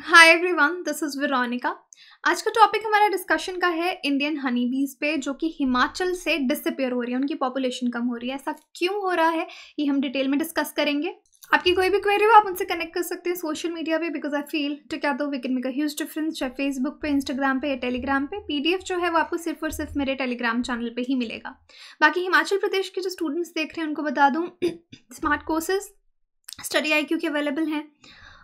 Hi everyone, this is Veronica. आज का topic हमारा डिस्कशन का है इंडियन हनी बीज पे, जो कि हिमाचल से डिसअपियर हो रही है, उनकी पॉपुलेशन कम हो रही है। ऐसा क्यों हो रहा है ये हम डिटेल में डिस्कस करेंगे। आपकी कोई भी क्वेरी हो आप उनसे कनेक्ट कर सकते हैं सोशल मीडिया पे, because I feel together we can make a huge difference, चाहे फेसबुक पे, इंस्टाग्राम पे या टेलीग्राम पे। पीडीएफ जो है वो आपको सिर्फ और सिर्फ मेरे टेलीग्राम चैनल पे ही मिलेगा। बाकी हिमाचल प्रदेश के जो स्टूडेंट्स देख रहे हैं उनको बता दूँ, स्मार्ट कोर्सेज स्टडी IQ के अवेलेबल हैं।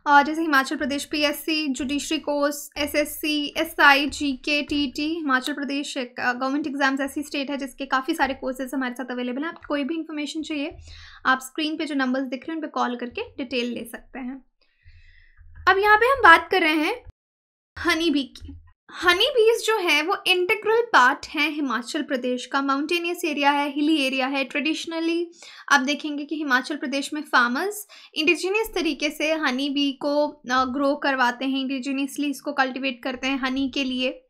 और जैसे Himachal Pradesh PSC, judiciary course, SSC, SI, GK, TT. Himachal Pradesh एक गवर्नमेंट एग्जाम्स ऐसी स्टेट है जिसके काफ़ी सारे कोर्सेज हमारे साथ अवेलेबल हैं। आपको कोई भी इन्फॉर्मेशन चाहिए आप स्क्रीन पे जो नंबर्स दिख रहे हैं उन पर कॉल करके डिटेल ले सकते हैं। अब यहाँ पे हम बात कर रहे हैं हनी बी की। हनी बीज जो है वो इंटीग्रल पार्ट है हिमाचल प्रदेश का। माउंटेनियस एरिया है, हिली एरिया है। ट्रेडिशनली आप देखेंगे कि हिमाचल प्रदेश में फार्मर्स इंडिजिनियस तरीके से हनी बी को ग्रो करवाते हैं, इंडिजिनियसली इसको कल्टिवेट करते हैं हनी के लिए।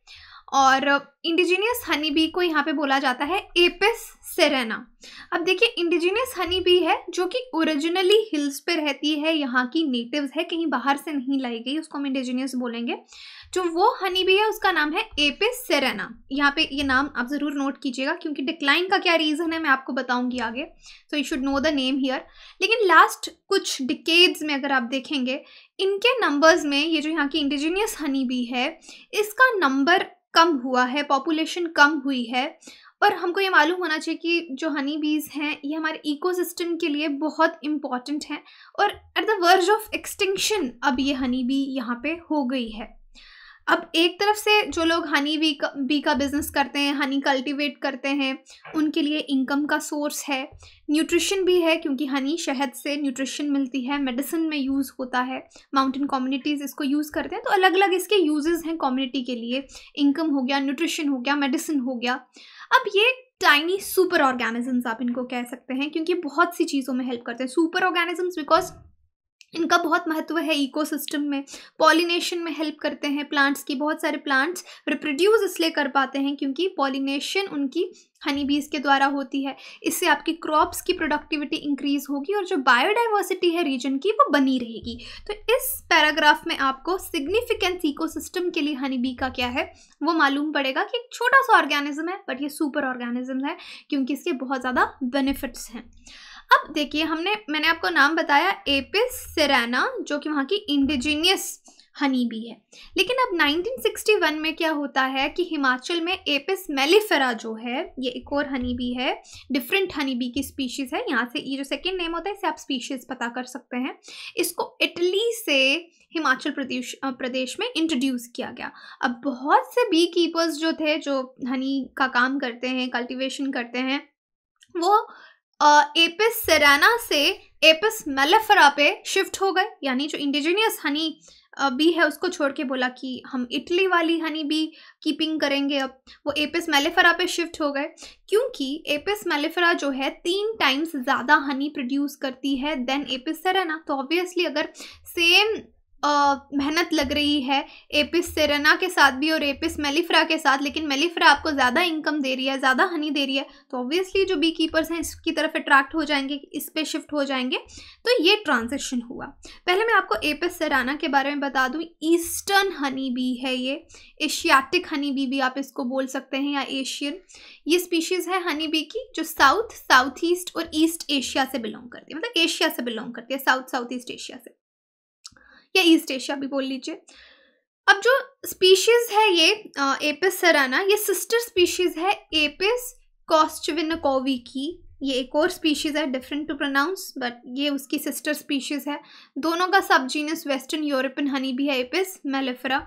और इंडिजिनियस हनी बी को यहाँ पे बोला जाता है एपिस सेरेना। अब देखिए, इंडिजिनियस हनी बी है जो कि ओरिजिनली हिल्स पे रहती है, यहाँ की नेटिव्स है, कहीं बाहर से नहीं लाई गई, उसको हम इंडिजिनियस बोलेंगे। जो वो हनी बी है उसका नाम है एपिस सेरेना। यहाँ पे ये नाम आप ज़रूर नोट कीजिएगा, क्योंकि डिक्लाइन का क्या रीज़न है मैं आपको बताऊंगी आगे, so you should know the name here. लेकिन लास्ट कुछ डिकेड्स में अगर आप देखेंगे इनके नंबर्स में, ये जो यहाँ की इंडिजिनियस हनी बी है इसका नंबर कम हुआ है, पॉपुलेशन कम हुई है। और हमको ये मालूम होना चाहिए कि जो हनी बीज हैं ये हमारे इकोसिस्टम के लिए बहुत इम्पॉर्टेंट हैं, और at the verge of extinction अब ये हनी बी यहाँ पे हो गई है। अब एक तरफ से जो लोग हनी बी का बिजनेस करते हैं, हनी कल्टीवेट करते हैं, उनके लिए इनकम का सोर्स है, न्यूट्रिशन भी है, क्योंकि हनी शहद से न्यूट्रिशन मिलती है, मेडिसिन में यूज़ होता है, माउंटेन कम्युनिटीज़ इसको यूज़ करते हैं, तो अलग अलग इसके यूजेस हैं कम्युनिटी के लिए। इनकम हो गया, न्यूट्रिशन हो गया, मेडिसिन हो गया। अब ये टाइनी सुपर ऑर्गेनिजम्स आप इनको कह सकते हैं, क्योंकि बहुत सी चीज़ों में हेल्प करते हैं सुपर ऑर्गेनिजम्स, बिकॉज इनका बहुत महत्व है इकोसिस्टम में। पॉलिनेशन में हेल्प करते हैं प्लांट्स की। बहुत सारे प्लांट्स रिप्रोड्यूस इसलिए कर पाते हैं क्योंकि पॉलिनेशन उनकी हनी बीज के द्वारा होती है। इससे आपकी क्रॉप्स की प्रोडक्टिविटी इंक्रीज होगी और जो बायोडाइवर्सिटी है रीजन की वो बनी रहेगी। तो इस पैराग्राफ में आपको सिग्निफिकेंस इकोसिस्टम के लिए हनी बी का क्या है वो मालूम पड़ेगा कि एक छोटा सा ऑर्गेनिज्म है, बट ये सुपर ऑर्गेनिज्म है क्योंकि इसके बहुत ज़्यादा बेनिफिट्स हैं। अब देखिए, मैंने आपको नाम बताया एपिस सेरेना, जो कि वहाँ की इंडिजिनियस हनी बी है। लेकिन अब 1961 में क्या होता है कि हिमाचल में एपिस मेलिफेरा जो है, ये एक और हनी बी है, डिफरेंट हनी बी की स्पीशीज़ है। यहाँ से ये जो सेकेंड नेम होता है इससे आप स्पीशीज़ पता कर सकते हैं। इसको इटली से हिमाचल प्रदेश में इंट्रोड्यूस किया गया। अब बहुत से बी कीपर्स जो थे, जो हनी का काम करते हैं, कल्टिवेशन करते हैं, वो एपिस सेराना से एपिस मेलिफेरा पे शिफ्ट हो गए। यानी जो इंडिजिनियस हनी बी है उसको छोड़ के बोला कि हम इटली वाली हनी बी कीपिंग करेंगे। अब वो एपिस मेलिफेरा पे शिफ्ट हो गए, क्योंकि एपिस मेलिफेरा जो है 3 टाइम्स ज़्यादा हनी प्रोड्यूस करती है देन एपिस सेरेना। तो ऑब्वियसली अगर सेम मेहनत लग रही है एपिस सेरेना के साथ भी और एपिस मेलिफेरा के साथ, लेकिन मेलिफेरा आपको ज़्यादा इनकम दे रही है, ज़्यादा हनी दे रही है, तो ऑब्वियसली जो बी कीपर्स हैं इसकी तरफ अट्रैक्ट हो जाएंगे, इस पे शिफ्ट हो जाएंगे। तो ये ट्रांजिशन हुआ। पहले मैं आपको एपिस सेरेना के बारे में बता दूं। ईस्टर्न हनी बी है ये, एशियाटिक हनी बी भी आप इसको बोल सकते हैं, या एशियन। ये स्पीशीज़ है हनी बी की जो साउथ ईस्ट और ईस्ट एशिया से बिलोंग करती है, मतलब एशिया से बिलोंग करती है, साउथ ईस्ट एशिया से, या ईस्ट एशिया भी बोल लीजिए। अब जो स्पीशीज है ये एपिस सेराना, ये सिस्टर स्पीशीज है एपिस कॉस्चविनकोवी की। ये एक और स्पीशीज है, डिफरेंट टू प्रोनाउंस, बट ये उसकी सिस्टर स्पीशीज है। दोनों का सब जीनस वेस्टर्न यूरोपियन हनी भी है, एपिस मेलिफेरा।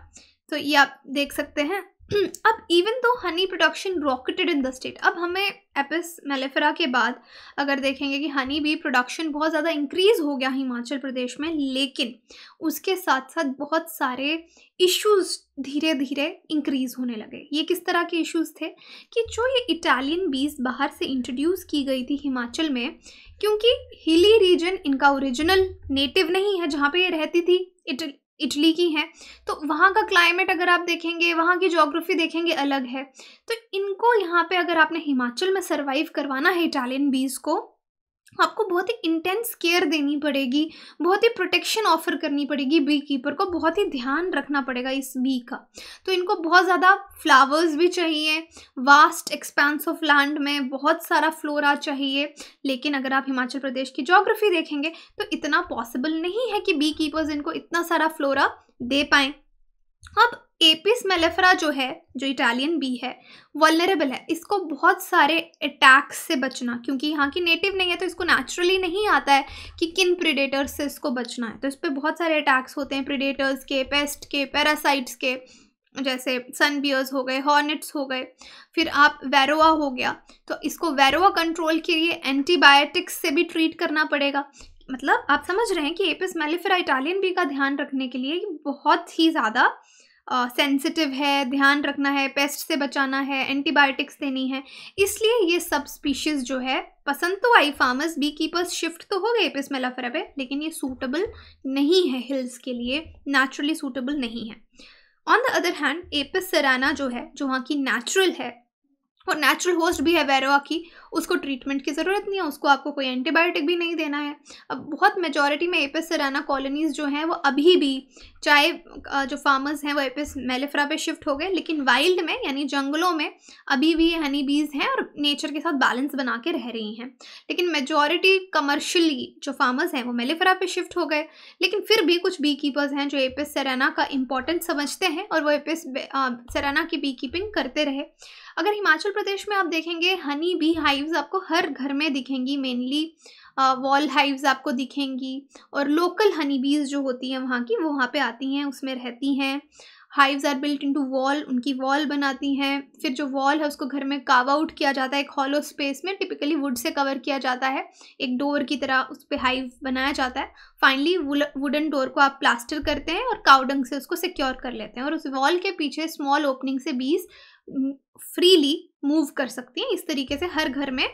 तो ये आप देख सकते हैं। अब even though honey production rocketed in the state, अब हमें एपिस मेलिफेरा के बाद अगर देखेंगे कि हनी बी प्रोडक्शन बहुत ज़्यादा इंक्रीज़ हो गया हिमाचल प्रदेश में, लेकिन उसके साथ साथ बहुत सारे इश्यूज धीरे धीरे इंक्रीज़ होने लगे। ये किस तरह के इश्यूज थे कि जो ये इटालियन बीज बाहर से इंट्रोड्यूस की गई थी हिमाचल में, क्योंकि हिली रीजन इनका ओरिजिनल नेटिव नहीं है, जहाँ पे ये रहती थी इटली की हैं, तो वहाँ का क्लाइमेट अगर आप देखेंगे, वहाँ की ज्योग्राफी देखेंगे अलग है। तो इनको यहाँ पे अगर आपने हिमाचल में सर्वाइव करवाना है इटालियन बीज को, आपको बहुत ही इंटेंस केयर देनी पड़ेगी, बहुत ही प्रोटेक्शन ऑफर करनी पड़ेगी बी कीपर को, बहुत ही ध्यान रखना पड़ेगा इस बी का। तो इनको बहुत ज़्यादा फ्लावर्स भी चाहिए, वास्ट एक्सपेंस ऑफ लैंड में बहुत सारा फ्लोरा चाहिए। लेकिन अगर आप हिमाचल प्रदेश की ज्योग्राफी देखेंगे तो इतना पॉसिबल नहीं है कि बी कीपर्स इनको इतना सारा फ्लोरा दे पाएँ। अब एपिस मेलिफेरा जो है, जो इटालियन बी है, वल्नरेबल है। इसको बहुत सारे अटैक्स से बचना, क्योंकि यहाँ की नेटिव नहीं है तो इसको नेचुरली नहीं आता है कि किन प्रीडेटर्स से इसको बचना है। तो इस पर बहुत सारे अटैक्स होते हैं, प्रीडेटर्स के, पेस्ट के, पैरासाइट्स के, जैसे सनबियर्स हो गए, हॉर्नेट्स हो गए, फिर आप वेरोआ हो गया। तो इसको वेरोआ कंट्रोल के लिए एंटीबायोटिक्स से भी ट्रीट करना पड़ेगा। मतलब आप समझ रहे हैं कि एपिस मेलिफेरा इटालियन बी का ध्यान रखने के लिए बहुत ही ज़्यादा सेंसिटिव है, ध्यान रखना है, पेस्ट से बचाना है, एंटीबायोटिक्स देनी है। इसलिए ये सब स्पीशीज़ जो है, पसंद तो आई फार्मर्स, बी कीपर्स शिफ्ट तो हो गए एपिस मेलिफेरा पे, लेकिन ये सूटेबल नहीं है हिल्स के लिए, नेचुरली सूटेबल नहीं है। On the other hand Apis cerana जो है, जो वहाँ की नेचुरल है और नेचुरल होस्ट भी है वेरोआ की, उसको ट्रीटमेंट की ज़रूरत नहीं है, उसको आपको कोई एंटीबायोटिक भी नहीं देना है। अब बहुत मेजॉरिटी में एपिस सेराना कॉलोनीज़ जो हैं वो अभी भी, चाहे जो फार्मर्स हैं वो एपिस मेलिफेरा पे शिफ्ट हो गए, लेकिन वाइल्ड में यानी जंगलों में अभी भी हनी बीज हैं और नेचर के साथ बैलेंस बना के रह रही हैं। लेकिन मेजॉरिटी कमर्शियली जो फार्मर्स हैं वो मेलिफेरा पे शिफ्ट हो गए। लेकिन फिर भी कुछ बी कीपर्स हैं जो एपिस सेराना का इम्पोर्टेंस समझते हैं और वो एपिस सेराना की बी कीपिंग करते रहे। अगर हिमाचल प्रदेश में आप देखेंगे, हनी बी हाइव्स आपको हर घर में दिखेंगी, मेनली वॉल हाइव्स आपको दिखेंगी, और लोकल हनी बीज जो होती हैं वहाँ की, वो वहाँ पे आती हैं, उसमें रहती हैं। Hives are built into wall, उनकी वॉल बनाती हैं। फिर जो वॉल है उसको घर में कार्व आउट किया जाता है, एक हॉलो स्पेस में, टिपिकली वुड से कवर किया जाता है, एक डोर की तरह उस पर हाइव बनाया जाता है। फाइनली वुडन डोर को आप प्लास्टर करते हैं और काउडंग से उसको सिक्योर कर लेते हैं, और उस वॉल के पीछे स्मॉल ओपनिंग से बीज फ्रीली मूव कर सकती हैं। इस तरीके से हर घर में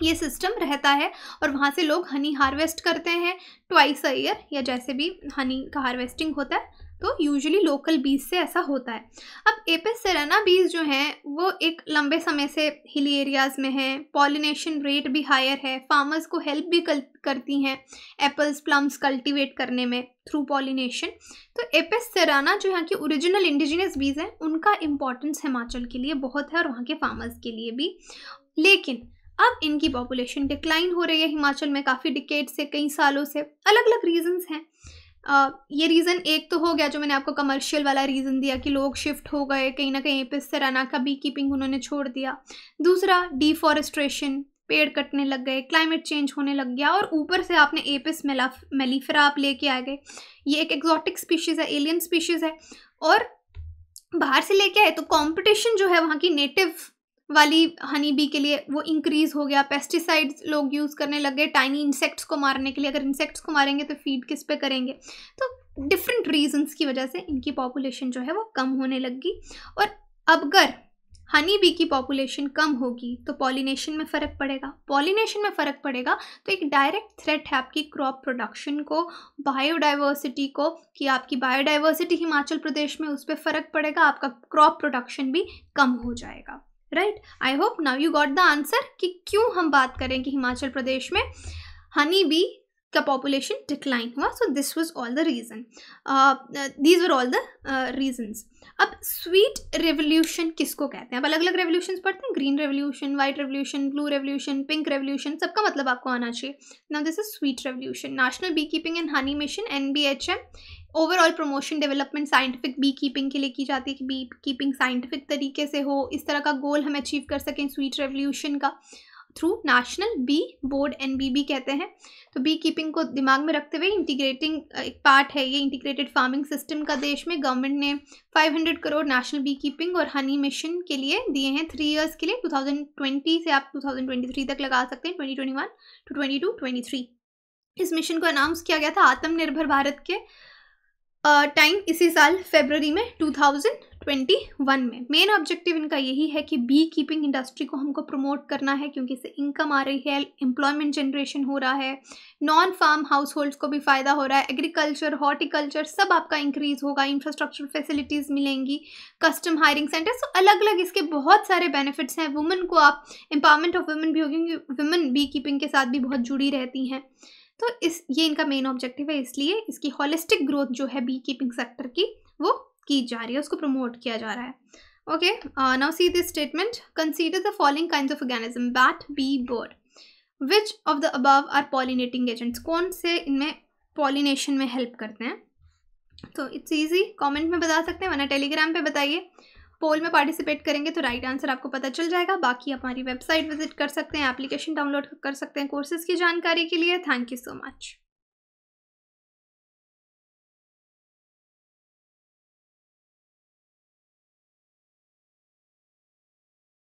ये सिस्टम रहता है और वहाँ से लोग हनी हार्वेस्ट करते हैं ट्वाइस अ ईयर, या जैसे भी हनी का हार्वेस्टिंग होता है, तो यूजुअली लोकल बीज से ऐसा होता है। अब एपिस सेराना बीज जो हैं वो एक लंबे समय से हिली एरियाज़ में हैं, पॉलिनेशन रेट भी हायर है, फार्मर्स को हेल्प भी करती हैं एप्पल्स प्लम्स कल्टीवेट करने में थ्रू पॉलिनेशन। तो एपिस सेराना जो यहाँ की ओरिजिनल इंडिजिनस बीज हैं, उनका इम्पॉर्टेंस हिमाचल के लिए बहुत है और वहाँ के फार्मर्स के लिए भी। लेकिन अब इनकी पॉपुलेशन डिक्लाइन हो रही है हिमाचल में काफ़ी डिकेड से, कई सालों से। अलग अलग रीजंस हैं। ये रीज़न एक तो हो गया जो मैंने आपको कमर्शियल वाला रीज़न दिया कि लोग शिफ्ट हो गए कहीं ना कहीं, एपिस सेराना का बी कीपिंग उन्होंने छोड़ दिया। दूसरा डिफॉरेस्ट्रेशन, पेड़ कटने लग गए, क्लाइमेट चेंज होने लग गया, और ऊपर से आपने एपिस मेलिफेरा आप लेके आ गए। ये एक एक्जॉटिक स्पीशीज़ है, एलियन स्पीशीज़ है, और बाहर से लेके आए तो कंपटीशन जो है वहाँ की नेटिव वाली हनी बी के लिए वो इंक्रीज़ हो गया। पेस्टिसाइड्स लोग यूज़ करने लग गए टाइनी इंसेक्ट्स को मारने के लिए। अगर इंसेक्ट्स को मारेंगे तो फीड किस पे करेंगे? तो डिफरेंट रीजंस की वजह से इनकी पॉपुलेशन जो है वो कम होने लगी। और अब अगर हनी बी की पॉपुलेशन कम होगी तो पॉलिनेशन में फ़र्क पड़ेगा। पॉलिनेशन में फ़र्क पड़ेगा तो एक डायरेक्ट थ्रेट है आपकी क्रॉप प्रोडक्शन को, बायोडाइवर्सिटी को, कि आपकी बायोडाइवर्सिटी हिमाचल प्रदेश में उस पर फ़र्क पड़ेगा, आपका क्रॉप प्रोडक्शन भी कम हो जाएगा। Right, I hope now you got the answer कि क्यों हम बात करें कि हिमाचल प्रदेश में हनी बी का पॉपुलेशन डिक्लाइन हुआ। So this was all the reason, these were all the reasons. अब स्वीट रेवोल्यूशन किसको कहते हैं? अब अलग अलग रेवोल्यूशन पढ़ते हैं, green revolution, white revolution, blue revolution, pink revolution, सबका मतलब आपको आना चाहिए। Now this is sweet revolution. National B keeping and honey mission NBHM overall promotion development scientific bee keeping के लिए की जाती है कि बी कीपिंग साइंटिफिक तरीके से हो, इस तरह का गोल हम अचीव कर सकें स्वीट रेवोल्यूशन का through national bee board NBB कहते हैं। तो बी कीपिंग को दिमाग में रखते हुए इंटीग्रेटिंग एक पार्ट है ये इंटीग्रेटेड फार्मिंग सिस्टम का। देश में गवर्नमेंट ने 500 करोड़ नेशनल बी कीपिंग और हनी मिशन के लिए दिए हैं 3 इयर्स के लिए, 2020 से आप 2023 तक लगा सकते हैं, 2021 to 22-23। इस मिशन को अनाउंस किया गया था आत्मनिर्भर भारत के टाइम इसी साल फरवरी में 2021 में। मेन ऑब्जेक्टिव इनका यही है कि बी कीपिंग इंडस्ट्री को हमको प्रमोट करना है, क्योंकि इससे इनकम आ रही है, एम्प्लॉयमेंट जनरेशन हो रहा है, नॉन फार्म हाउस होल्ड्स को भी फ़ायदा हो रहा है, एग्रीकल्चर, हॉर्टिकल्चर सब आपका इंक्रीज़ होगा, इंफ्रास्ट्रक्चर फैसिलिटीज़ मिलेंगी, कस्टम हायरिंग सेंटर्स, तो अलग अलग इसके बहुत सारे बेनिफिट्स हैं। वुमेन को आप एम्पावरमेंट ऑफ वुमेन भी होगी, क्योंकि वुमेन बी कीपिंग के साथ भी बहुत जुड़ी रहती हैं। तो ये इनका मेन ऑब्जेक्टिव है, इसलिए इसकी हॉलिस्टिक ग्रोथ जो है बी कीपिंग सेक्टर की वो की जा रही है, उसको प्रमोट किया जा रहा है। Okay, now see this statement, consider the following kinds of organism, bat, bee, bird, which of the above are pollinating agents, कौन से इनमें पॉलिनेशन में हेल्प करते हैं। तो इट्स ईजी, कमेंट में बता सकते हैं, वरना टेलीग्राम पे बताइए। पोल में पार्टिसिपेट करेंगे तो राइट आंसर आपको पता चल जाएगा। बाकी आप हमारी वेबसाइट विजिट कर सकते हैं, एप्लीकेशन डाउनलोड कर सकते हैं कोर्सेज की जानकारी के लिए। Thank you so much.